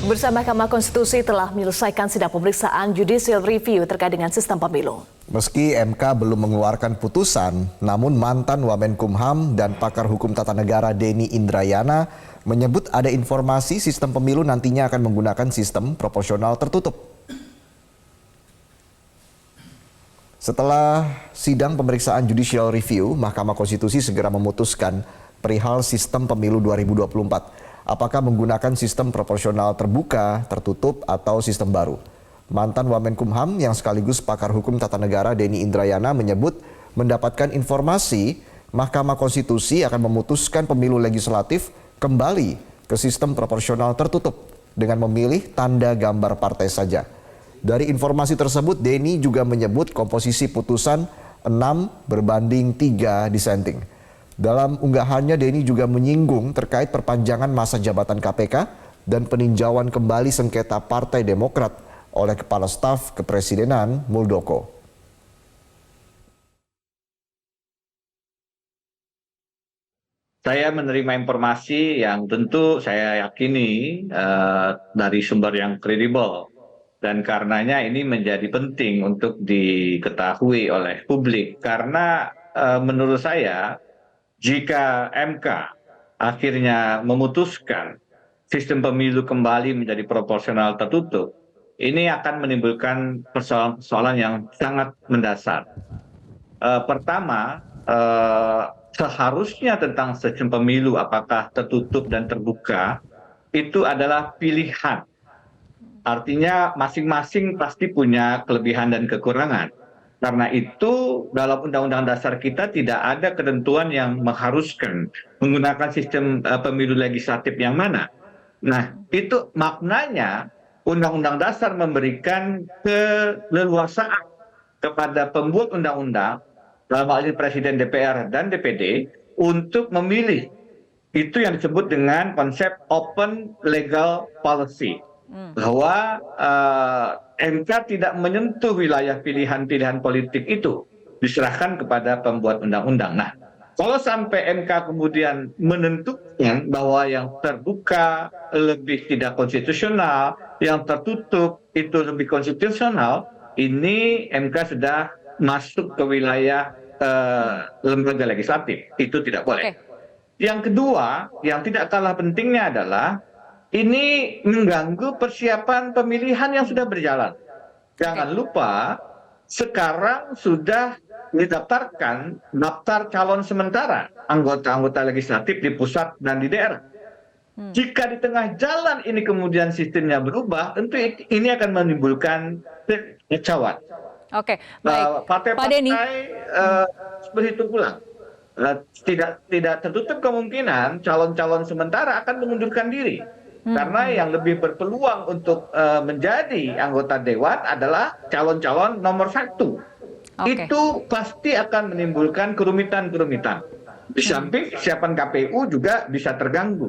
Pemirsa, Mahkamah Konstitusi telah menyelesaikan sidang pemeriksaan judicial review terkait dengan sistem pemilu. Meski MK belum mengeluarkan putusan, namun mantan Wamenkumham dan pakar hukum tata negara Denny Indrayana menyebut ada informasi sistem pemilu nantinya akan menggunakan sistem proporsional tertutup. Setelah sidang pemeriksaan judicial review, Mahkamah Konstitusi segera memutuskan perihal sistem pemilu 2024. Apakah menggunakan sistem proporsional terbuka, tertutup, atau sistem baru? Mantan Wamenkumham yang sekaligus pakar hukum tata negara Denny Indrayana menyebut mendapatkan informasi Mahkamah Konstitusi akan memutuskan pemilu legislatif kembali ke sistem proporsional tertutup dengan memilih tanda gambar partai saja. Dari informasi tersebut, Denny juga menyebut komposisi putusan 6-3 dissenting. Dalam unggahannya, Denny juga menyinggung terkait perpanjangan masa jabatan KPK dan peninjauan kembali sengketa Partai Demokrat oleh Kepala Staf Kepresidenan Muldoko. Saya menerima informasi yang tentu saya yakini dari sumber yang kredibel. Dan karenanya ini menjadi penting untuk diketahui oleh publik. Karena menurut saya, jika MK akhirnya memutuskan sistem pemilu kembali menjadi proporsional tertutup, ini akan menimbulkan persoalan-persoalan yang sangat mendasar. Pertama, seharusnya tentang sistem pemilu apakah tertutup dan terbuka, itu adalah pilihan. Artinya masing-masing pasti punya kelebihan dan kekurangan. Karena itu dalam Undang-Undang Dasar kita tidak ada ketentuan yang mengharuskan menggunakan sistem pemilu legislatif yang mana. Nah, itu maknanya Undang-Undang Dasar memberikan keleluasaan kepada pembuat undang-undang, dalam hal ini Presiden, DPR, dan DPD, untuk memilih. Itu yang disebut dengan konsep open legal policy. Bahwa MK tidak menyentuh wilayah pilihan-pilihan politik itu, diserahkan kepada pembuat undang-undang. Nah, kalau sampai MK kemudian menentukan bahwa yang terbuka lebih tidak konstitusional, yang tertutup itu lebih konstitusional, ini MK sudah masuk ke wilayah lembaga legislatif. Itu tidak boleh. Yang kedua, yang tidak kalah pentingnya adalah ini mengganggu persiapan pemilihan yang sudah berjalan. Jangan lupa, sekarang sudah didaftarkan daftar calon sementara anggota-anggota legislatif di pusat dan di daerah. Jika di tengah jalan ini kemudian sistemnya berubah, tentu ini akan menimbulkan kekacauan. Oke, baik. Partai-partai berhitung ulang. Tidak tertutup kemungkinan calon-calon sementara akan mengundurkan diri. Karena yang lebih berpeluang untuk menjadi anggota dewan adalah calon-calon nomor 1. Itu pasti akan menimbulkan kerumitan-kerumitan. Di samping kesiapan KPU juga bisa terganggu.